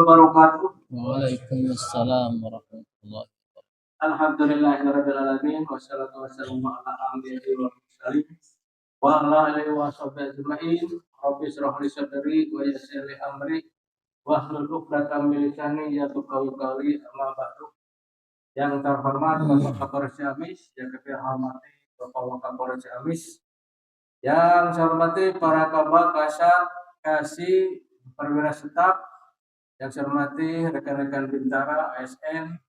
wabarakatuh. Waalaikumsalam warahmatullahi wabarakatuh. Alhamdulillahirabbil alamin wassalatu wassalamu ala anbiya'i wal mursalin wa ala alihi wa sahbihi ajma'in. Rabbi shrah li sadri wa yassir li amri wahlul 'uqdatam min lisani yafqahu qawli. Amma ba'du. Yang terhormat Bapak Kapolres Ciamis, yang kami hormati Bapak Kapolres Ciamis, yang saya hormati para kabak, kasat, kasih, perwira staf, yang saya hormati rekan-rekan Bintara, ASN,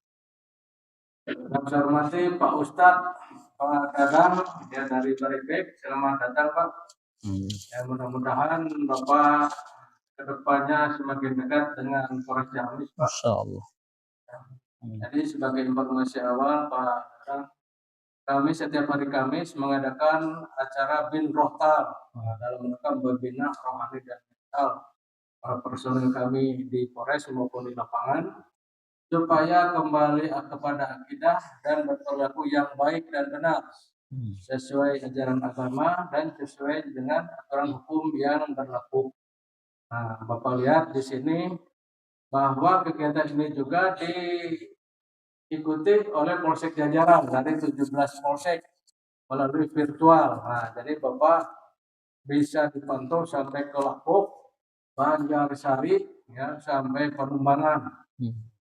yang saya hormati Pak Ustadz, Pak Dadang, ya dari Baribek, selamat datang Pak. Ya, mudah-mudahan Bapak kedepannya semakin dekat dengan Polres Ciamis Pak. Insyaallah. Jadi sebagai informasi awal Pak Dadang, kami setiap hari Kamis mengadakan acara Bin Rohtal dalam rangka membina rohani dan mental para personil kami di Polres maupun di lapangan, supaya kembali kepada akidah dan berperilaku yang baik dan benar sesuai ajaran agama dan sesuai dengan aturan hukum yang berlaku. Nah, Bapak lihat di sini bahwa kegiatan ini juga diikuti oleh Polsek jajaran dari 17 Polsek melalui virtual. Nah, jadi Bapak bisa dipantau sampai ke Lapok, Banjarsari, ya, sampai Panumbangan.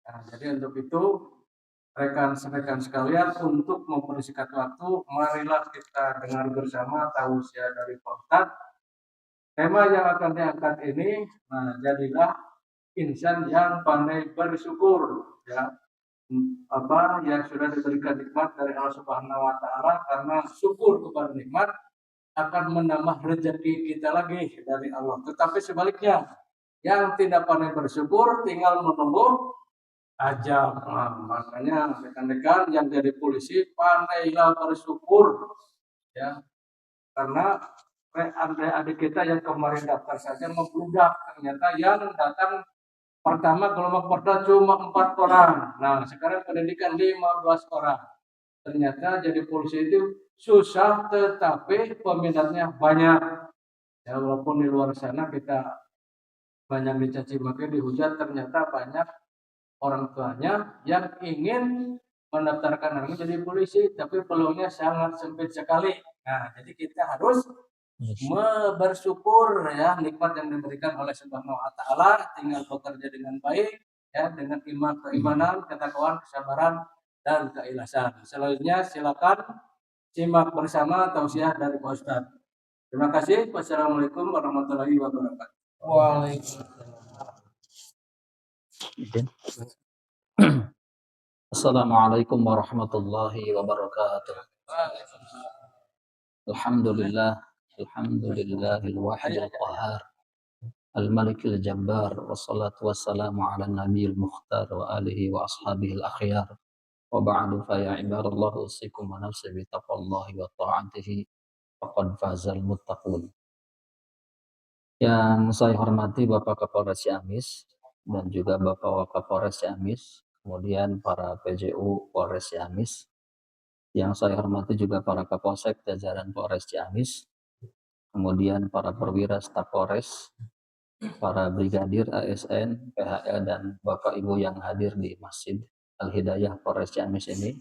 Nah, jadi untuk itu rekan-rekan sekalian, untuk mempersingkat waktu, marilah kita dengar bersama tausiah dari Pak Ustadz. Tema yang akan diangkat ini, jadilah insan yang pandai bersyukur, ya, apa yang sudah diberikan nikmat dari Allah Subhanahu Wa Taala, karena syukur kepada nikmat akan menambah rezeki kita lagi dari Allah. Tetapi sebaliknya, yang tidak pandai bersyukur tinggal menunggu ajab. Nah, makanya rekan-rekan yang jadi polisi, pandailah bersyukur, ya, karena adik-adik kita yang kemarin daftar saja membludak, ternyata yang datang pertama kelompok pertama cuma 4 orang. Nah, sekarang pendidikan 15 orang. Ternyata jadi polisi itu susah, tetapi peminatnya banyak. Ya, walaupun di luar sana kita banyak dicaci maki, dihujat, ternyata banyak orang tuanya yang ingin mendaftarkan anaknya jadi polisi, tapi peluangnya sangat sempit sekali. Nah, jadi kita harus bersyukur, ya, nikmat yang diberikan oleh Subhanahu Wa Taala, tinggal bekerja dengan baik, ya, dengan keimanan, ketakwaan, kesabaran, dan keikhlasan. Selanjutnya silakan simak bersama tausiah dari Pak Ustadz. Terima kasih. Wassalamualaikum warahmatullahi wabarakatuh. Assalamualaikum warahmatullahi wabarakatuh. Alhamdulillah, alhamdulillahil wahidil qahhar, al-malikil jabbar, wassalatu wassalamu ala nabiyil mukhtar wa alihi wa ashabihil akhyar. Wa ba'du fa ya ibadallah, usikum wa nafsi bi taqwallahi wa ta'atihi, faqad fazal muttaqun. Yang saya hormati Bapak Kapolres Ciamis dan juga Bapak Wakapolres Ciamis, kemudian para PJU Polres Ciamis. Yang saya hormati juga para Kapolsek jajaran Polres Ciamis, kemudian para perwira staf Polres, para brigadir ASN, PHL, dan Bapak Ibu yang hadir di Masjid Al-Hidayah Polres Ciamis ini,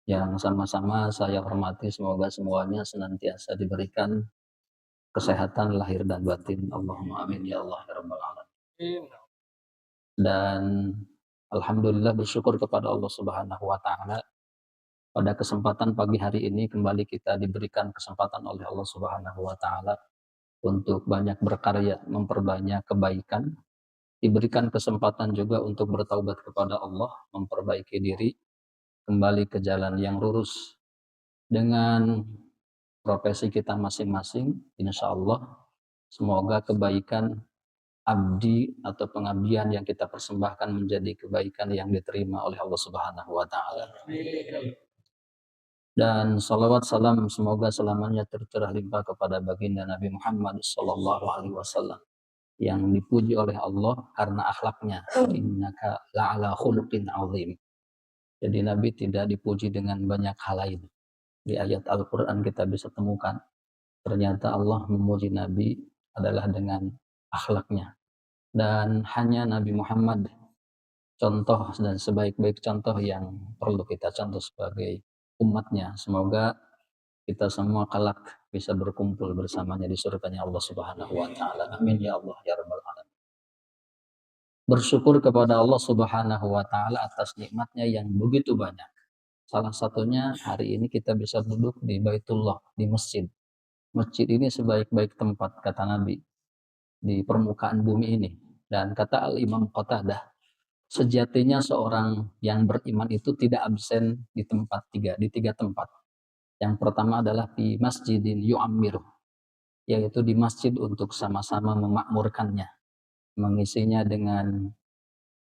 yang sama-sama saya hormati. Semoga semuanya senantiasa diberikan kesehatan lahir dan batin. Allahumma amin ya Allah ya rabbal alamin. Dan alhamdulillah, bersyukur kepada Allah Subhanahu wa taala, pada kesempatan pagi hari ini kembali kita diberikan kesempatan oleh Allah Subhanahu wa taala untuk banyak berkarya, memperbanyak kebaikan, diberikan kesempatan juga untuk bertaubat kepada Allah, memperbaiki diri, kembali ke jalan yang lurus dengan profesi kita masing-masing. Insya Allah semoga kebaikan abdi atau pengabdian yang kita persembahkan menjadi kebaikan yang diterima oleh Allah Subhanahu wa taala. Dan salawat salam semoga selamanya tercurah limpah kepada baginda Nabi Muhammad sallallahu alaihi wasallam yang dipuji oleh Allah karena akhlaknya. Innaka la'ala khuluqin azim. Jadi Nabi tidak dipuji dengan banyak hal lain. Di ayat Al-Qur'an kita bisa temukan ternyata Allah memuji Nabi adalah dengan akhlaknya. dan hanya Nabi Muhammad contoh dan sebaik-baik contoh yang perlu kita contoh sebagai umatnya. Semoga kita semua kelak bisa berkumpul bersamanya di surganya Allah Subhanahu wa taala. Amin ya Allah ya rabbal alamin. Bersyukur kepada Allah Subhanahu wa taala atas nikmatnya yang begitu banyak. Salah satunya hari ini kita bisa duduk di Baitullah, di masjid. Masjid ini sebaik-baik tempat kata Nabi di permukaan bumi ini. Dan kata Al-Imam Qatadah, sejatinya seorang yang beriman itu tidak absen di tiga tempat. Yang pertama adalah di masjidin yu'ammiru, yaitu di masjid untuk sama-sama memakmurkannya, mengisinya dengan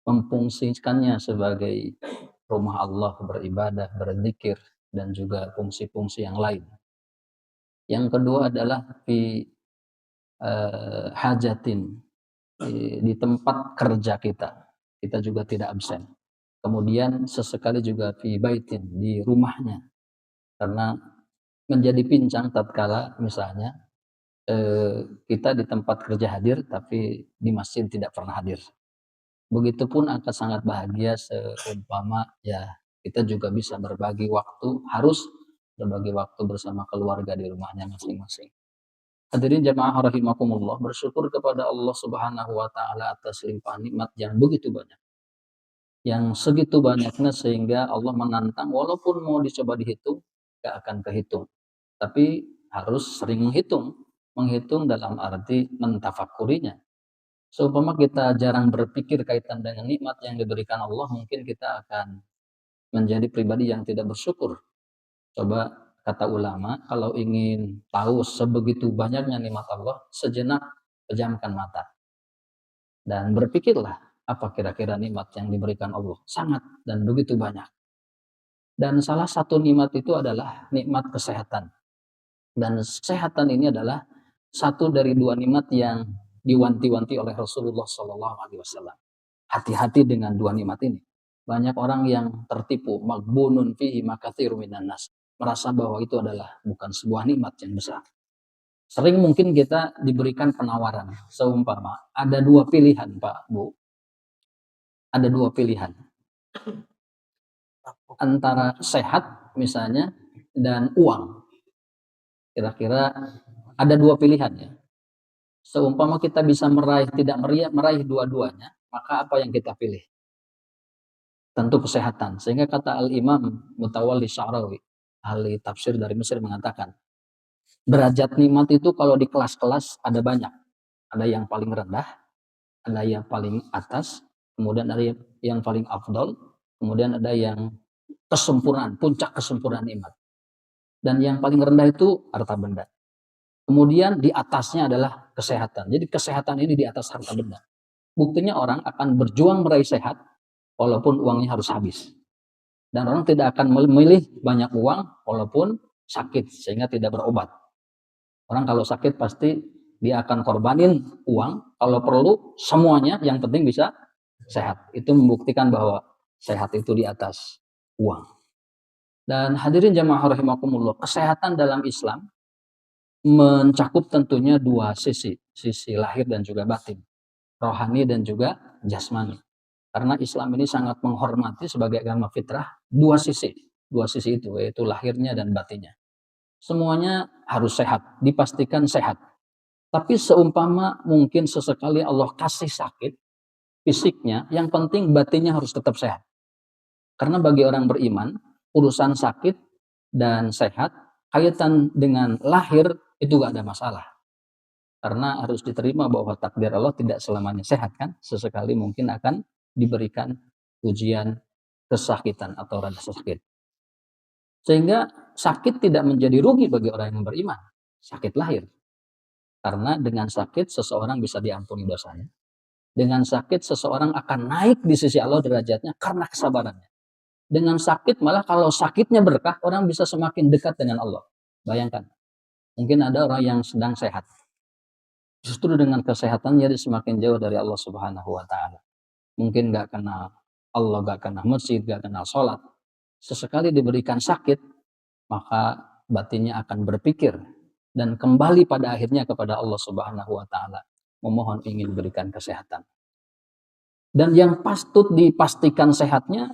memfungsikannya sebagai rumah Allah beribadah, berzikir, dan juga fungsi-fungsi yang lain. Yang kedua adalah di hajatin, di tempat kerja kita juga tidak absen. Kemudian sesekali juga fi baitin, di rumahnya, karena menjadi pincang tatkala misalnya kita di tempat kerja hadir tapi di masjid tidak pernah hadir. Begitupun akan sangat bahagia seumpama ya kita juga bisa harus berbagi waktu bersama keluarga di rumahnya masing-masing. Hadirin jamaah rahimakumullah, bersyukur kepada Allah Subhanahu wa taala atas limpahan nikmat yang begitu banyak. Yang segitu banyaknya sehingga Allah menantang walaupun mau dicoba dihitung gak akan kehitung. Tapi harus sering menghitung dalam arti mentafakurinya. Seumpama kita jarang berpikir kaitan dengan nikmat yang diberikan Allah, mungkin kita akan menjadi pribadi yang tidak bersyukur. Coba kata ulama, kalau ingin tahu sebegitu banyaknya nikmat Allah, sejenak pejamkan mata dan berpikirlah apa kira-kira nikmat yang diberikan Allah. Sangat dan begitu banyak. Dan salah satu nikmat itu adalah nikmat kesehatan. Dan kesehatan ini adalah satu dari dua nikmat yang diwanti-wanti oleh Rasulullah SAW. Hati-hati dengan dua nikmat ini. Banyak orang yang tertipu, magbunun fihi makatsirun minan nas, merasa bahwa itu adalah bukan sebuah nikmat yang besar. Sering mungkin kita diberikan penawaran, seumpama ada dua pilihan Pak, Bu. Ada dua pilihan. Antara sehat misalnya dan uang. Kira-kira ada dua pilihan ya. Seumpama kita bisa meraih dua-duanya, maka apa yang kita pilih? Tentu kesehatan. Sehingga kata Al-Imam Mutawalli Sya'rawi, ahli tafsir dari Mesir, mengatakan, derajat nikmat itu kalau di kelas-kelas ada banyak. Ada yang paling rendah, ada yang paling atas, kemudian ada yang paling afdol, kemudian ada yang kesempurnaan, puncak kesempurnaan nikmat. Dan yang paling rendah itu harta benda. Kemudian di atasnya adalah kesehatan. Jadi kesehatan ini di atas harta benda. Buktinya orang akan berjuang meraih sehat walaupun uangnya harus habis. Dan orang tidak akan memilih banyak uang walaupun sakit sehingga tidak berobat. Orang kalau sakit pasti dia akan korbanin uang, kalau perlu semuanya, yang penting bisa sehat. Itu membuktikan bahwa sehat itu di atas uang. Dan hadirin jamaah rahimakumullah, kesehatan dalam Islam mencakup tentunya dua sisi lahir dan juga batin, rohani dan juga jasmani. Karena Islam ini sangat menghormati sebagai agama fitrah dua sisi itu, yaitu lahirnya dan batinnya. Semuanya harus sehat, dipastikan sehat. Tapi seumpama mungkin sesekali Allah kasih sakit fisiknya, yang penting batinnya harus tetap sehat. Karena bagi orang beriman, urusan sakit dan sehat kaitan dengan lahir itu gak ada masalah. Karena harus diterima bahwa takdir Allah tidak selamanya sehat kan. Sesekali mungkin akan diberikan ujian kesakitan atau rasa sakit. Sehingga sakit tidak menjadi rugi bagi orang yang beriman. Sakit lahir. Karena dengan sakit seseorang bisa diampuni dosanya. Dengan sakit seseorang akan naik di sisi Allah derajatnya karena kesabarannya. Dengan sakit malah kalau sakitnya berkah, orang bisa semakin dekat dengan Allah. Bayangkan. Mungkin ada orang yang sedang sehat. Justru dengan kesehatannya dia semakin jauh dari Allah Subhanahu wa taala. Mungkin gak kenal Allah, gak kenal masjid, gak kenal sholat. Sesekali diberikan sakit, maka batinnya akan berpikir dan kembali pada akhirnya kepada Allah Subhanahu wa taala, memohon ingin berikan kesehatan. Dan yang patut dipastikan sehatnya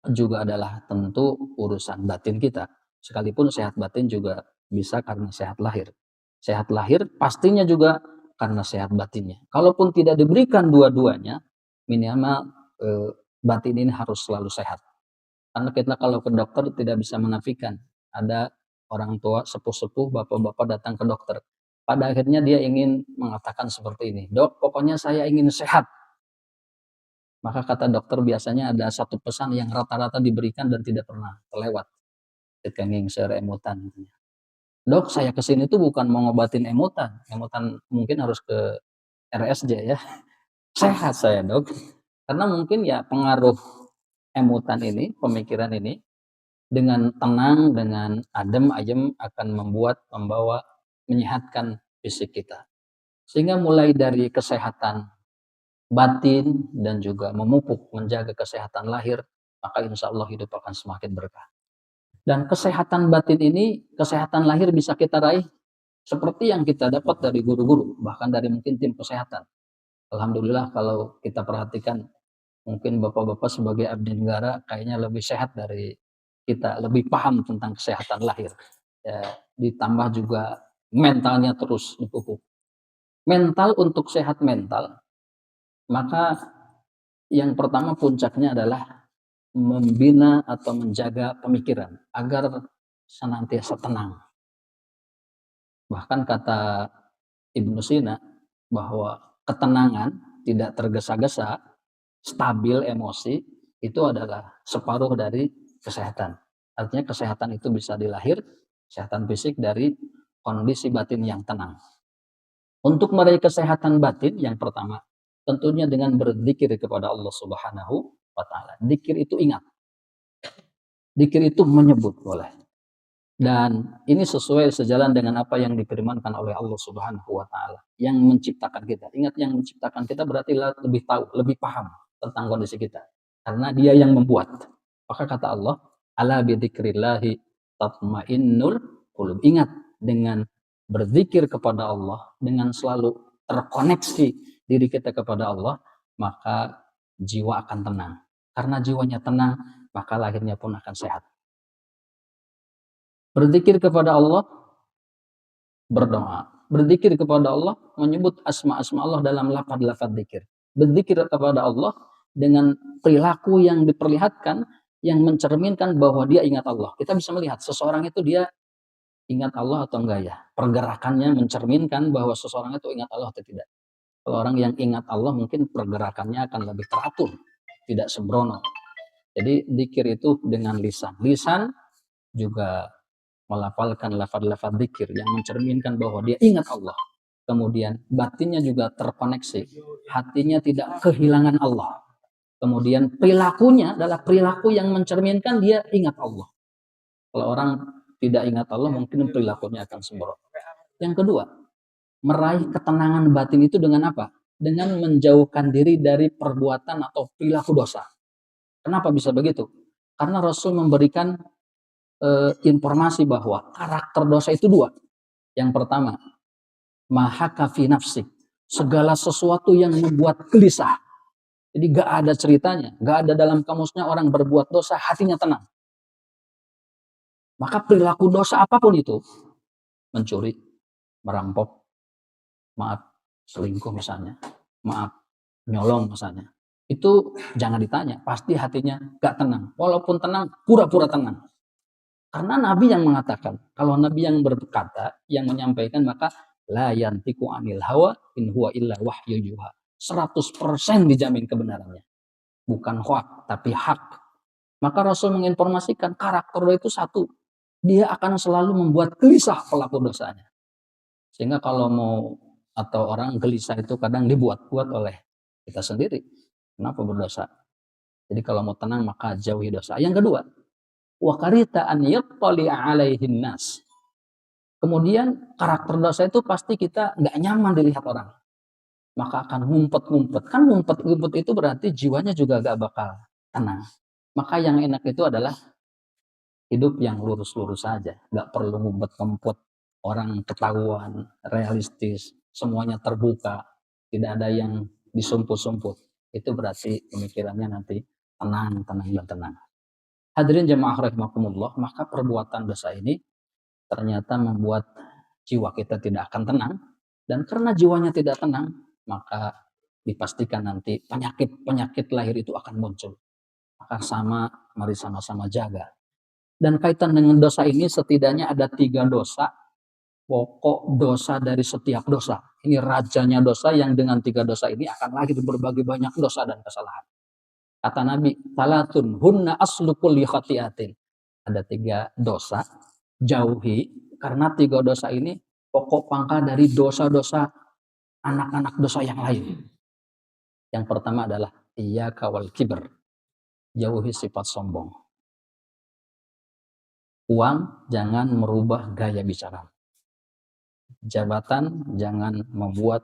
juga adalah tentu urusan batin kita. Sekalipun sehat batin juga bisa karena sehat lahir. Sehat lahir pastinya juga karena sehat batinnya. Kalaupun tidak diberikan dua-duanya, minimal batin ini harus selalu sehat. Karena kita kalau ke dokter tidak bisa menafikan. Ada orang tua, sepuh-sepuh, bapak-bapak datang ke dokter. Pada akhirnya dia ingin mengatakan seperti ini, "Dok, pokoknya saya ingin sehat." Maka kata dokter biasanya ada satu pesan yang rata-rata diberikan dan tidak pernah terlewat. Kenging seur emutan. Dok, saya kesini tuh bukan mau ngobatin emutan. Emutan mungkin harus ke RSJ ya. Sehat saya dok. Karena mungkin ya pengaruh emutan ini, pemikiran ini, dengan tenang, dengan adem, ayem akan membawa, menyehatkan fisik kita. Sehingga mulai dari kesehatan batin dan juga memupuk menjaga kesehatan lahir, maka insya Allah hidup akan semakin berkah. Dan kesehatan batin ini, kesehatan lahir bisa kita raih seperti yang kita dapat dari guru-guru, bahkan dari mungkin tim kesehatan. Alhamdulillah kalau kita perhatikan, mungkin bapak-bapak sebagai abdi negara kayaknya lebih sehat dari kita, lebih paham tentang kesehatan lahir. Ya, ditambah juga mentalnya terus dipupuk. Mental untuk sehat mental, maka yang pertama puncaknya adalah membina atau menjaga pemikiran agar senantiasa tenang. Bahkan kata Ibnu Sina bahwa ketenangan, tidak tergesa-gesa, stabil emosi, itu adalah separuh dari kesehatan. Artinya kesehatan itu bisa dilahir, kesehatan fisik dari kondisi batin yang tenang. Untuk meraih kesehatan batin, yang pertama, tentunya dengan berzikir kepada Allah Subhanahu wa Ta'ala. Zikir itu ingat. Zikir itu menyebut boleh. Dan ini sesuai sejalan dengan apa yang difirmankan oleh Allah Subhanahu wa Ta'ala yang menciptakan kita. Ingat, yang menciptakan kita berarti lebih tahu, lebih paham tentang kondisi kita. Karena dia yang membuat. Maka kata Allah, ala bidzikrillahi tatmainnul qulub. Ingat, dengan berzikir kepada Allah, dengan selalu terkoneksi diri kita kepada Allah, maka jiwa akan tenang. Karena jiwanya tenang, maka lahirnya pun akan sehat. Berzikir kepada Allah, berdoa. Berzikir kepada Allah, menyebut asma-asma Allah dalam lafaz-lafaz zikir. Berzikir kepada Allah dengan perilaku yang diperlihatkan, yang mencerminkan bahwa dia ingat Allah. Kita bisa melihat seseorang itu dia ingat Allah atau enggak ya. Pergerakannya mencerminkan bahwa seseorang itu ingat Allah atau tidak. Kalau orang yang ingat Allah mungkin pergerakannya akan lebih teratur, tidak sembrono. Jadi zikir itu dengan lisan. Lisan juga melafalkan lafaz-lafaz zikir yang mencerminkan bahwa dia ingat Allah. Kemudian batinnya juga terkoneksi, hatinya tidak kehilangan Allah. Kemudian perilakunya adalah perilaku yang mencerminkan dia ingat Allah. Kalau orang tidak ingat Allah mungkin perilakunya akan sembrono. Yang kedua, meraih ketenangan batin itu dengan apa? Dengan menjauhkan diri dari perbuatan atau perilaku dosa. Kenapa bisa begitu? Karena Rasul memberikan informasi bahwa karakter dosa itu dua. Yang pertama, mahaka fi nafsik, segala sesuatu yang membuat gelisah. Jadi gak ada ceritanya, gak ada dalam kamusnya orang berbuat dosa hatinya tenang. Maka perilaku dosa apapun itu, mencuri, merampok, maaf, selingkuh misalnya, maaf, nyolong misalnya, itu jangan ditanya, pasti hatinya gak tenang. Walaupun tenang, pura-pura tenang. Karena Nabi yang mengatakan, kalau Nabi yang berkata, yang menyampaikan, maka la yantiku anil hawa in huwa illa wahyu yuha. 100% dijamin kebenarannya. Bukan hoak, tapi hak. Maka Rasul menginformasikan karakter itu satu. Dia akan selalu membuat gelisah pelaku dosanya. Sehingga kalau mau atau orang gelisah itu kadang dibuat-buat oleh kita sendiri. Kenapa berdosa? Jadi kalau mau tenang maka jauhi dosa. Yang kedua, wa karita an yattali'a alaihin nas. Kemudian karakter dosa itu pasti kita nggak nyaman dilihat orang. Maka akan ngumpet-ngumpet. Kan ngumpet-ngumpet itu berarti jiwanya juga gak bakal tenang. Maka yang enak itu adalah hidup yang lurus-lurus saja. Gak perlu ngumpet-ngumpet. Orang ketahuan, realistis, semuanya terbuka. Tidak ada yang disumput-sumput. Itu berarti pemikirannya nanti tenang, tenang, dan tenang. Hadirin jemaah rahimakumullah, maka perbuatan dosa ini ternyata membuat jiwa kita tidak akan tenang. Dan karena jiwanya tidak tenang, maka dipastikan nanti penyakit-penyakit lahir itu akan muncul. Maka mari sama-sama jaga. Dan kaitan dengan dosa ini setidaknya ada 3 dosa, pokok dosa dari setiap dosa. Ini rajanya dosa yang dengan 3 dosa ini akan lahir berbagai banyak dosa dan kesalahan. Kata Nabi, talatun hunna aslu kulli khati'atin. Ada 3 dosa, jauhi, karena 3 dosa ini pokok pangkal dari dosa-dosa anak-anak dosa yang lain. Yang pertama adalah iyyaka wal kibr. Jauhi sifat sombong. Uang jangan merubah gaya bicara. Jabatan jangan membuat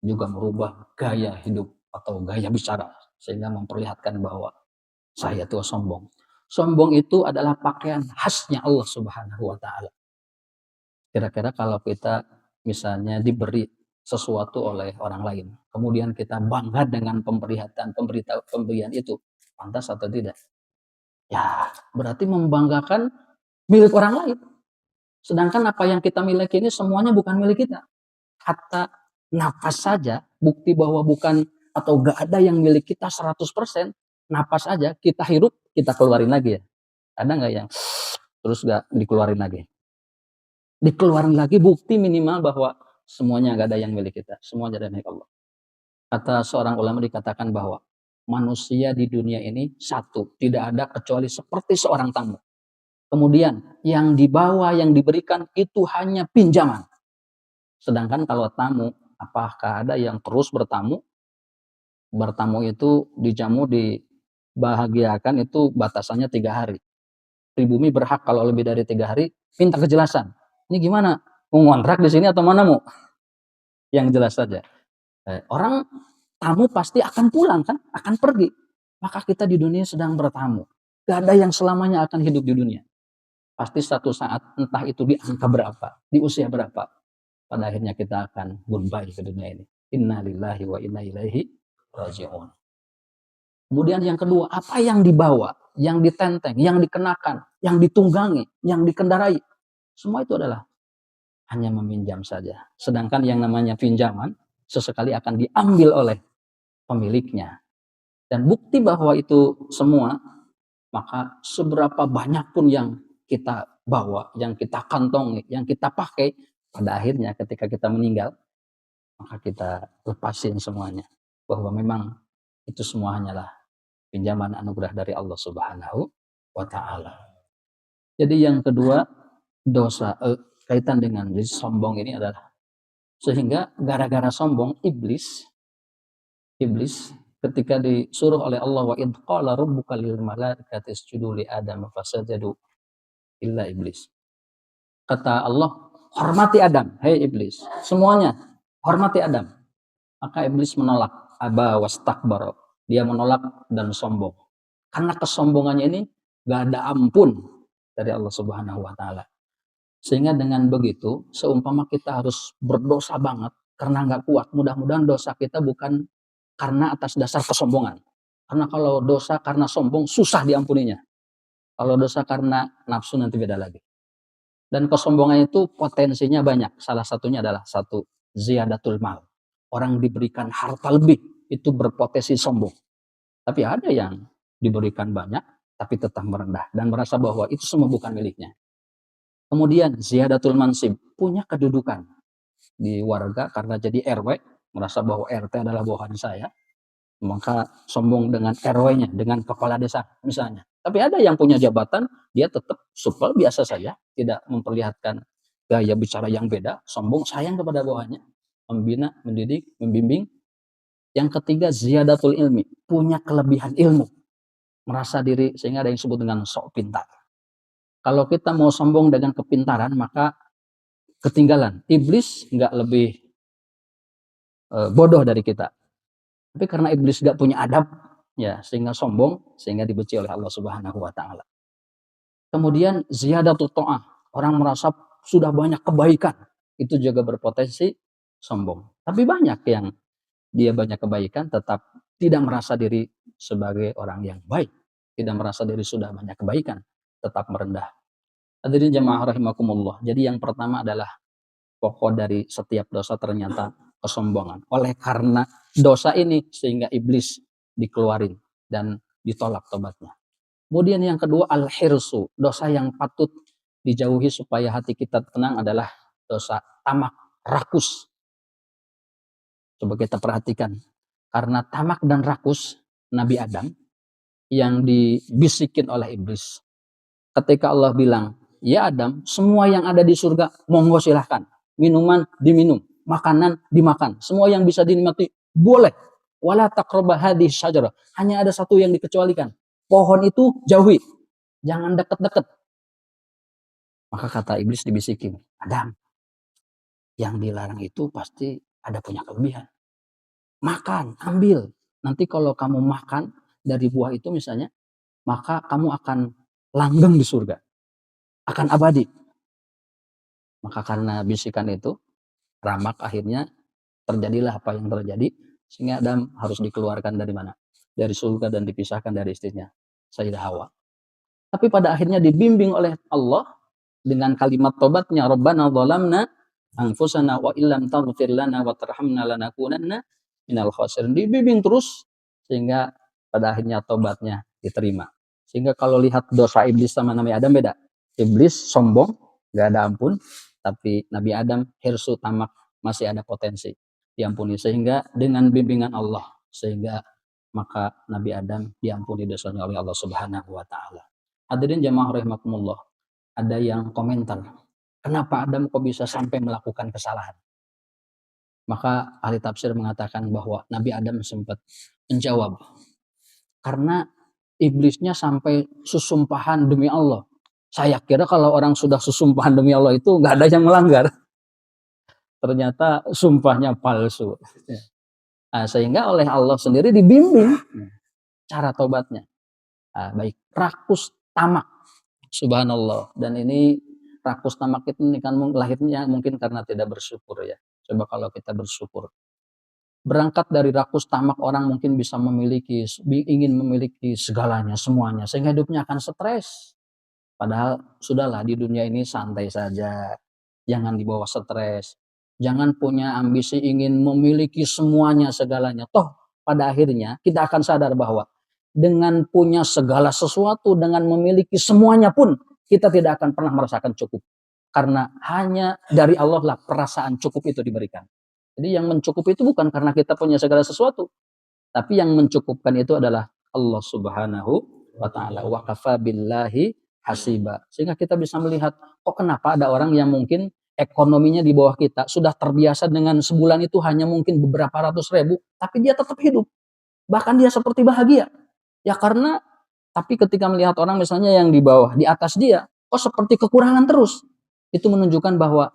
juga merubah gaya hidup atau gaya bicara sehingga memperlihatkan bahwa saya tuh sombong. Sombong itu adalah pakaian khasnya Allah Subhanahu wa taala. Kira-kira kalau kita misalnya diberi sesuatu oleh orang lain, kemudian kita bangga dengan pemberian itu, pantas atau tidak? Ya, berarti membanggakan milik orang lain. Sedangkan apa yang kita miliki ini semuanya bukan milik kita. Hatta napas saja, bukti bahwa bukan atau gak ada yang milik kita 100%, napas aja kita hirup, kita keluarin lagi ya. Ada nggak yang terus gak dikeluarin lagi? Dikeluarin lagi, bukti minimal bahwa semuanya gak ada yang milik kita. Semuanya ada milik Allah. Kata seorang ulama dikatakan bahwa manusia di dunia ini satu, tidak ada kecuali seperti seorang tamu. Kemudian yang dibawa, yang diberikan itu hanya pinjaman. Sedangkan kalau tamu, apakah ada yang terus bertamu? Bertamu itu dijamu, dibahagiakan itu batasannya 3 hari. Pribumi berhak kalau lebih dari 3 hari minta kejelasan. Ini gimana? Mau ngontrak di sini atau mana mau? Yang jelas saja. Orang tamu pasti akan pulang kan? Akan pergi. Maka kita di dunia sedang bertamu. Gak ada yang selamanya akan hidup di dunia. Pasti satu saat, entah itu di angka berapa, di usia berapa, pada akhirnya kita akan goodbye ke dunia ini. Inna lillahi wa inna ilaihi raji'un. Kemudian yang kedua, apa yang dibawa, yang ditenteng, yang dikenakan, yang ditunggangi, yang dikendarai, semua itu adalah hanya meminjam saja. Sedangkan yang namanya pinjaman, sesekali akan diambil oleh pemiliknya. Dan bukti bahwa itu semua, maka seberapa banyak pun yang kita bawa, yang kita kantongi, yang kita pakai, pada akhirnya ketika kita meninggal, maka kita lepasin semuanya. Bahwa memang itu semua hanyalah pinjaman anugerah dari Allah Subhanahu wa ta'ala. Jadi yang kedua, dosa kaitan dengan sombong ini adalah, sehingga gara-gara sombong iblis ketika disuruh oleh Allah, wa id qala rabbuka lil malaikati isjudu li adam fasajadu illa iblis. Kata Allah, hormati Adam, hei iblis, semuanya hormati Adam. Maka iblis menolak, aba wastakbara, dia menolak dan sombong. Karena kesombongannya ini gak ada ampun dari Allah Subhanahu wa taala. Sehingga dengan begitu, seumpama kita harus berdosa banget karena gak kuat, mudah-mudahan dosa kita bukan karena atas dasar kesombongan. Karena kalau dosa karena sombong susah diampuninya. Kalau dosa karena nafsu nanti beda lagi. Dan kesombongan itu potensinya banyak. Salah satunya adalah satu, ziyadatul mal. Orang diberikan harta lebih, itu berpotensi sombong. Tapi ada yang diberikan banyak, tapi tetap merendah. Dan merasa bahwa itu semua bukan miliknya. Kemudian ziyadatul mansib, punya kedudukan di warga karena jadi RW, merasa bahwa RT adalah bawahan saya. Maka sombong dengan RW-nya, dengan kepala desa misalnya. Tapi ada yang punya jabatan, dia tetap supel biasa saja, tidak memperlihatkan gaya bicara yang beda, sombong, sayang kepada bawahannya, membina, mendidik, membimbing. Yang ketiga, ziyadatul ilmi, punya kelebihan ilmu, merasa diri sehingga ada yang disebut dengan sok pintar. Kalau kita mau sombong dengan kepintaran, maka ketinggalan. Iblis nggak lebih bodoh dari kita. Tapi karena iblis gak punya adab, ya sehingga sombong, sehingga dibenci oleh Allah Subhanahu wa taala. Kemudian ziyadatul ta'ah, orang merasa sudah banyak kebaikan, itu juga berpotensi sombong. Tapi banyak yang dia banyak kebaikan tetap tidak merasa diri sebagai orang yang baik, tidak merasa diri sudah banyak kebaikan, tetap merendah. Hadirin jamaah rahimakumullah. Jadi yang pertama adalah pokok dari setiap dosa ternyata kesombongan. Oleh karena dosa ini sehingga iblis dikeluarin dan ditolak tobatnya. Kemudian yang kedua al-hirsu, dosa yang patut dijauhi supaya hati kita tenang adalah dosa tamak, rakus. Coba kita perhatikan. Karena tamak dan rakus Nabi Adam yang dibisikin oleh iblis. Ketika Allah bilang, ya Adam, semua yang ada di surga, monggo silahkan. Minuman diminum, makanan dimakan. Semua yang bisa dinikmati, boleh. Wala taqraba hadhihi syajarah. Hanya ada satu yang dikecualikan. Pohon itu jauhi. Jangan deket-deket. Maka kata iblis dibisikin, Adam, yang dilarang itu pasti ada punya kelebihan. Makan, ambil. Nanti kalau kamu makan dari buah itu misalnya, maka kamu akan langgeng di surga. Akan abadi. Maka karena bisikan itu, ramak akhirnya terjadilah apa yang terjadi. Sehingga Adam harus dikeluarkan dari mana? Dari surga dan dipisahkan dari istrinya, Sayyidah Hawa. Tapi pada akhirnya dibimbing oleh Allah dengan kalimat tobatnya, Rabbana zalamna anfusana wa illam taghfir lana wa tarhamna lanakunanna minal khasirin. Dibimbing terus sehingga pada akhirnya tobatnya diterima. Sehingga kalau lihat dosa iblis sama Nabi Adam beda. Iblis sombong, gak ada ampun, tapi Nabi Adam hirsu tamak masih ada potensi diampuni. Sehingga dengan bimbingan Allah, sehingga maka Nabi Adam diampuni dosanya oleh Allah Subhanahu wa taala. Hadirin jamaah rahimakumullah. Ada yang komentar, kenapa Adam kok bisa sampai melakukan kesalahan? Maka ahli tafsir mengatakan bahwa Nabi Adam sempat menjawab, karena iblisnya sampai susumpahan demi Allah. Saya kira kalau orang sudah susumpahan demi Allah itu nggak ada yang melanggar. Ternyata sumpahnya palsu. Nah, sehingga oleh Allah sendiri dibimbing cara tobatnya. Nah, baik, rakus tamak. Subhanallah. Dan ini rakus tamak itu kan lahirnya mungkin karena tidak bersyukur ya. Coba kalau kita bersyukur. Berangkat dari rakus tamak orang mungkin bisa ingin memiliki segalanya, semuanya. Sehingga hidupnya akan stres. Padahal sudahlah di dunia ini santai saja. Jangan dibawa stres. Jangan punya ambisi ingin memiliki semuanya, segalanya. Toh pada akhirnya kita akan sadar bahwa dengan punya segala sesuatu, dengan memiliki semuanya pun, kita tidak akan pernah merasakan cukup. Karena hanya dari Allah lah perasaan cukup itu diberikan. Jadi yang mencukupi itu bukan karena kita punya segala sesuatu. Tapi yang mencukupkan itu adalah Allah Subhanahu wa ta'ala. Wa kafa billahi hasiba. Sehingga kita bisa melihat, kok kenapa ada orang yang mungkin ekonominya di bawah kita, sudah terbiasa dengan sebulan itu hanya mungkin beberapa ratus ribu, tapi dia tetap hidup. Bahkan dia seperti bahagia. Ya karena, tapi ketika melihat orang misalnya yang di bawah, di atas dia, kok seperti kekurangan terus. Itu menunjukkan bahwa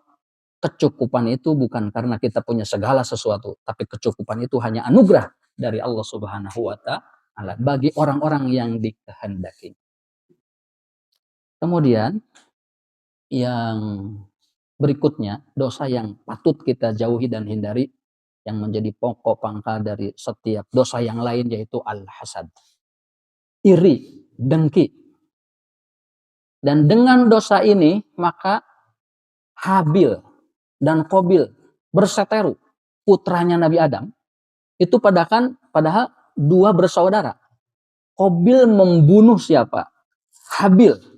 kecukupan itu bukan karena kita punya segala sesuatu, tapi kecukupan itu hanya anugerah dari Allah Subhanahu wa ta'ala bagi orang-orang yang dikehendaki. Kemudian yang berikutnya, dosa yang patut kita jauhi dan hindari, yang menjadi pokok pangkal dari setiap dosa yang lain, yaitu al-hasad. Iri, dengki. Dan dengan dosa ini, maka Habil dan Qabil berseteru, putranya Nabi Adam, itu padahal dua bersaudara. Qabil membunuh siapa? Habil.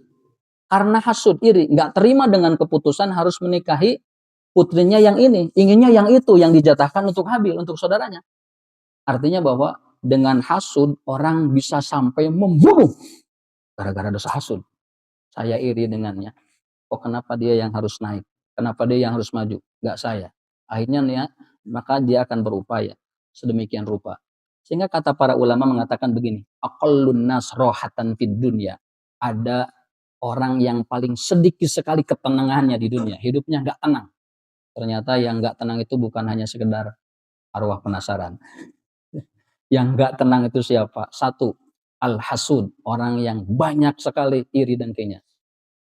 Karena hasud, iri, nggak terima dengan keputusan harus menikahi putrinya yang ini, inginnya yang itu yang dijatahkan untuk Habil, untuk saudaranya. Artinya bahwa dengan hasud orang bisa sampai membunuh gara-gara dosa hasud. Saya iri dengannya. Oh kenapa dia yang harus naik? Kenapa dia yang harus maju? Nggak saya. Akhirnya nih ya, maka dia akan berupaya sedemikian rupa. Sehingga kata para ulama mengatakan begini, aqallun nas rohatan fid dunya. Ada orang yang paling sedikit sekali ketenangannya di dunia, hidupnya nggak tenang. Ternyata yang nggak tenang itu bukan hanya sekedar arwah penasaran. Yang nggak tenang itu siapa? Satu, al-hasud, orang yang banyak sekali iri dan dengkinya.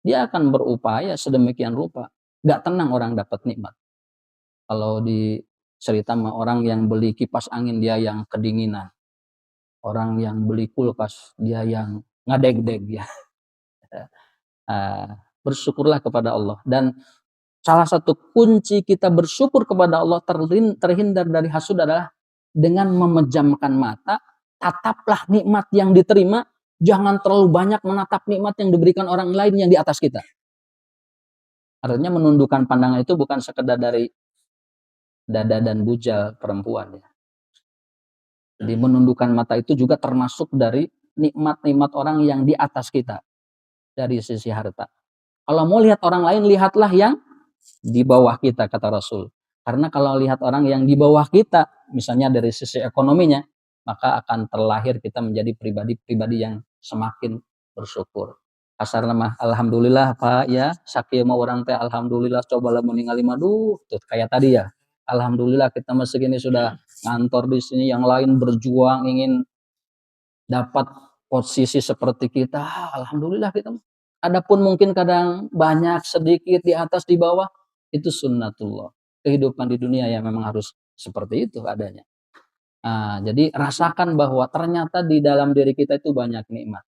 Dia akan berupaya sedemikian rupa. Nggak tenang orang dapat nikmat. Kalau di cerita sama orang yang beli kipas angin, dia yang kedinginan. Orang yang beli kulkas, dia yang ngadeg-deg ya. Bersyukurlah kepada Allah. Dan salah satu kunci kita bersyukur kepada Allah terhindar dari hasud adalah dengan memejamkan mata, tataplah nikmat yang diterima, jangan terlalu banyak menatap nikmat yang diberikan orang lain yang di atas kita. Artinya menundukkan pandangan itu bukan sekedar dari dada dan bujal perempuan ya. Jadi menundukkan mata itu juga termasuk dari nikmat-nikmat orang yang di atas kita dari sisi harta. Kalau mau lihat orang lain, lihatlah yang di bawah kita, kata Rasul. Karena kalau lihat orang yang di bawah kita, misalnya dari sisi ekonominya, maka akan terlahir kita menjadi pribadi-pribadi yang semakin bersyukur. Kasar nama alhamdulillah Pak ya, sakieu mah orang teh alhamdulillah cobalah meninggali madu, tuh kayak tadi ya. Alhamdulillah kita masih gini sudah ngantor di sini, yang lain berjuang ingin dapat posisi seperti kita. Alhamdulillah kita. Adapun mungkin kadang banyak, sedikit, di atas, di bawah, itu sunnatullah. Kehidupan di dunia ya memang harus seperti itu adanya. Jadi rasakan bahwa ternyata di dalam diri kita itu banyak nikmat.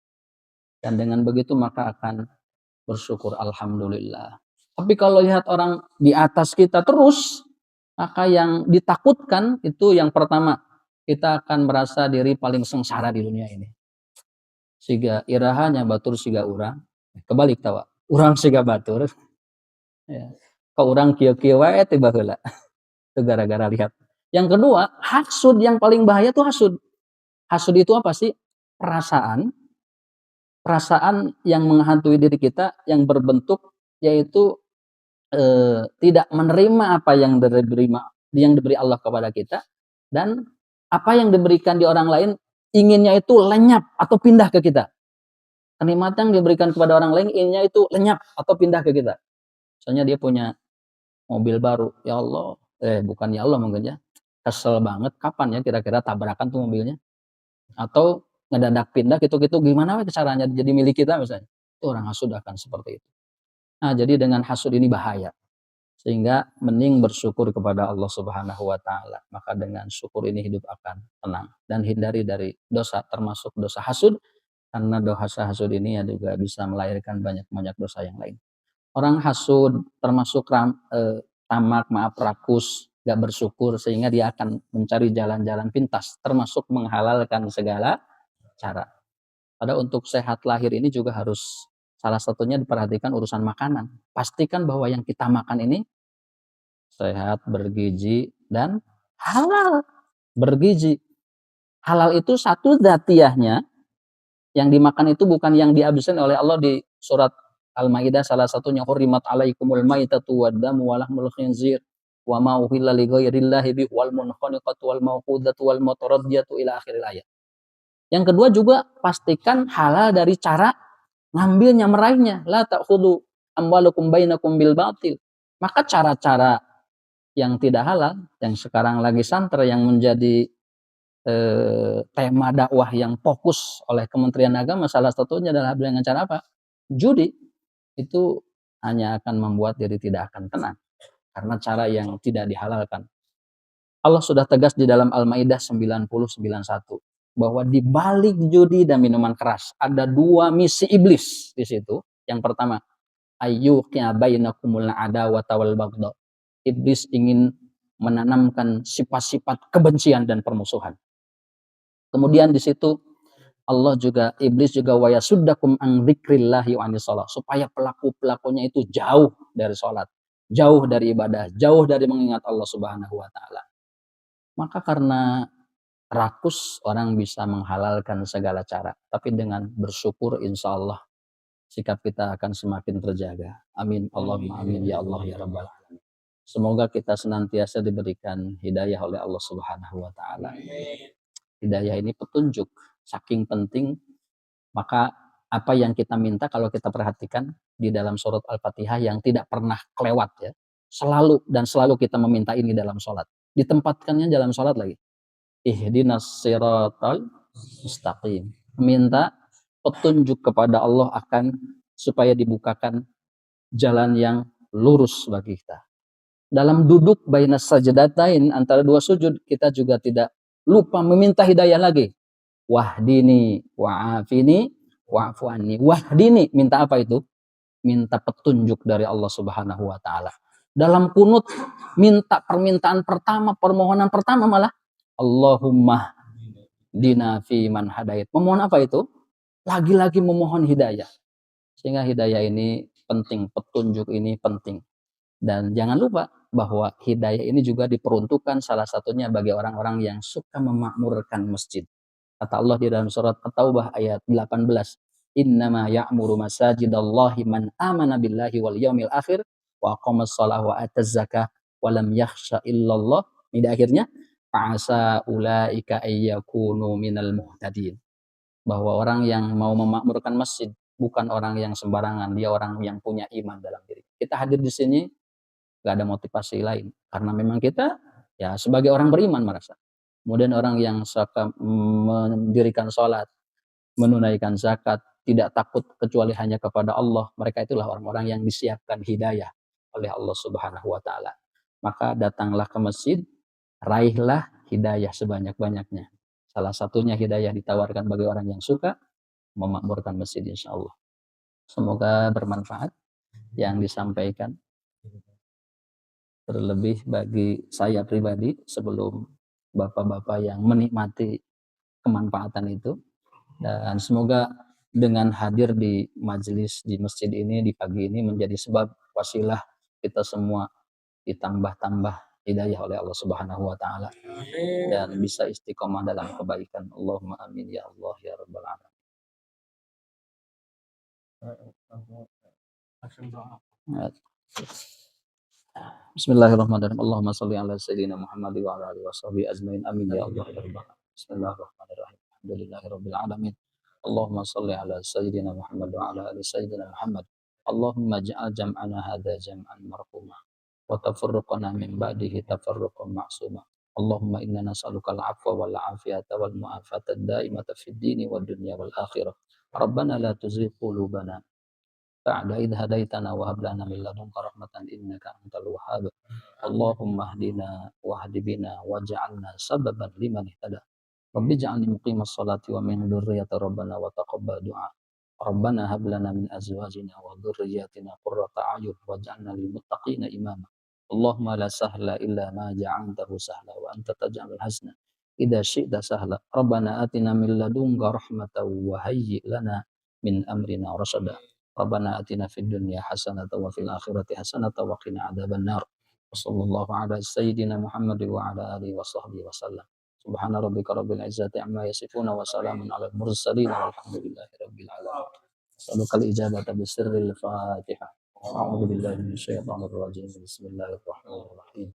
Dan dengan begitu maka akan bersyukur alhamdulillah. Tapi kalau lihat orang di atas kita terus, maka yang ditakutkan itu yang pertama, kita akan merasa diri paling sengsara di dunia ini. Siga irahanya batur siga urang, kebalik tawa. Urang siga batur. Ya. Ke urang kieu-kieu wae teh baheula. Itu gara-gara lihat. Yang kedua, hasud yang paling bahaya tuh hasud. Hasud itu apa sih? Perasaan yang menghantui diri kita yang berbentuk yaitu tidak menerima apa yang diberi Allah kepada kita, dan apa yang diberikan di orang lain inginnya itu lenyap atau pindah ke kita. Kenikmatan yang diberikan kepada orang lain inginnya itu lenyap atau pindah ke kita. Misalnya dia punya mobil baru, ya Allah, bukan ya Allah mungkin ya, kesel banget, kapan ya kira-kira tabrakan tuh mobilnya, atau ngedadak pindah gitu-gitu, gimana caranya jadi milik kita misalnya. Itu orang hasud akan seperti itu. Nah, jadi dengan hasud ini bahaya. Sehingga mending bersyukur kepada Allah Subhanahu wa taala. Maka dengan syukur ini hidup akan tenang, dan hindari dari dosa termasuk dosa hasud, karena dosa hasud ini ya juga bisa melahirkan banyak-banyak dosa yang lain. Orang hasud termasuk tamak, rakus, gak bersyukur, sehingga dia akan mencari jalan-jalan pintas termasuk menghalalkan segala cara. Pada untuk sehat lahir ini juga harus salah satunya diperhatikan urusan makanan. Pastikan bahwa yang kita makan ini sehat, bergizi, dan halal. Bergizi. Halal itu satu dzatiyahnya, yang dimakan itu bukan yang dihabisin oleh Allah di surat Al-Maidah, salah satunya hurrimat alaikumul maitatu waddamu wa lahmul khinzir wa ma uhilla li ghairillahi bi wal munkhaniqatu wal mawqudatu wal mutaraddiyatu ila akhiril ayat. Yang kedua juga pastikan halal dari cara ngambilnya, meraihnya. La ta'khudhu amwalukum bainakum bil batil. Maka cara-cara yang tidak halal, yang sekarang lagi santer, yang menjadi tema dakwah yang fokus oleh Kementerian Agama, salah satunya adalah dengan cara apa? Judi. Itu hanya akan membuat diri tidak akan tenang, karena cara yang tidak dihalalkan. Allah sudah tegas di dalam Al-Maidah 90:91 bahwa di balik judi dan minuman keras ada dua misi iblis di situ. Yang pertama, ayyuqi'a bainakumul adawata wal baghdha. Iblis ingin menanamkan sifat-sifat kebencian dan permusuhan. Kemudian di situ iblis juga wa yasuddakum an dzikrillahi wa anis shalah, supaya pelaku-pelakunya itu jauh dari salat, jauh dari ibadah, jauh dari mengingat Allah Subhanahu wa taala. Maka karena rakus, orang bisa menghalalkan segala cara, tapi dengan bersyukur insya Allah sikap kita akan semakin terjaga. Amin Allahumma amin ya Allah ya rabbal alamin. Semoga kita senantiasa diberikan hidayah oleh Allah Subhanahu wa taala. Hidayah ini petunjuk, saking penting. Maka apa yang kita minta, kalau kita perhatikan di dalam surat Al-Fatihah yang tidak pernah kelewat ya, selalu kita meminta ini dalam sholat. Ditempatkannya dalam sholat lagi. Ihdinas siratal mustaqim. Minta petunjuk kepada Allah akan supaya dibukakan jalan yang lurus bagi kita. Dalam duduk bainas sajdatain, antara dua sujud, kita juga tidak lupa meminta hidayah lagi. wahdini wa'afini wa'fu anni. Wahdini, minta apa itu? Minta petunjuk dari Allah Subhanahu wa taala. Dalam kunut minta permintaan pertama, permohonan pertama malah Allahumma dina fi man hadait. Memohon apa itu? Lagi-lagi memohon hidayah. Sehingga hidayah ini penting, petunjuk ini penting. Dan jangan lupa bahwa hidayah ini juga diperuntukkan salah satunya bagi orang-orang yang suka memakmurkan masjid. Kata Allah di dalam surat At-Taubah ayat 18, "Innama ya'muru masajidallahi man amana billahi wal yaumil akhir wa aqamas shalah wa ataz zakah wa lam yakhsha illallah." Ini akhirnya, "Fa'asa ulaika ayyakunu minal muhtadin." Bahwa orang yang mau memakmurkan masjid bukan orang yang sembarangan, dia orang yang punya iman dalam diri. Kita hadir di sini nggak ada motivasi lain, karena memang kita ya sebagai orang beriman merasa. Kemudian orang yang suka mendirikan sholat, menunaikan zakat, tidak takut kecuali hanya kepada Allah, mereka itulah orang-orang yang disiapkan hidayah oleh Allah Subhanahu wa taala. Maka datanglah ke masjid, raihlah hidayah sebanyak-banyaknya. Salah satunya hidayah ditawarkan bagi orang yang suka memakmurkan masjid, insya Allah. Semoga bermanfaat yang disampaikan. Terlebih bagi saya pribadi sebelum bapak-bapak yang menikmati kemanfaatan itu. Dan semoga dengan hadir di majelis di masjid ini di pagi ini menjadi sebab wasilah kita semua ditambah-tambah hidayah oleh Allah Subhanahu wa taala dan bisa istiqomah dalam kebaikan. Allahumma amin ya Allah ya rabbal alamin. Bismillahirrahmanirrahim. Allahumma shalli ala sayyidina Muhammad wa ala alihi washabihi ajmain. Amin ya Allah ya rabbal alamin. Bismillahirrahmanirrahim. Alhamdulillahirabbil alamin. Allahumma shalli ala sayyidina Muhammad wa ala ali sayyidina Muhammad. Allahumma ja'al jam'ana hadza jam'an marhuma wa tafarruqana min ba'dihi tafarruqan ma'suma. Allahumma inna nas'aluka al-'afwa wal 'afiyata wal mu'afata ad-da'imata fid dini wad dunya wal akhirah. Rabbana la tuzigh qulubana ba'da idh hadaitana wa hab lana min ladunka rahmatan innaka antal wahhab. Allahumma hdina wahdi bina waj'alna sababan liman ihtada. Rabbi ja'alni muqimas salati wa min dzurriyyati rabbana wa taqabbal du'a. Rabbana hab lana min azwajina wa dzurriyyatina qurrata a'yun waj'alna lil muttaqina imama. Allahumma la sahla illa ma ja'altahu sahla wa anta taj'alul hazna idza syi'ta sahla. Rabbana atina min ladunka rahmatan wa hayyi' lana min amrina rasyada. Rabbana atina fid dunya hasanatan wa fil akhirati hasanatan wa qina adzabannar. Wassallallahu ala sayyidina Muhammad wa ala alihi washabbihi wasallam. Subhana rabbika rabbil izzati amma yasifuna wa salamun alal mursalin walhamdulillahi rabbil alamin. Salukal ijabata bisirril Fatihah. A'udzu billahi minasyaitonir rajim. Bismillahirrahmanirrahim.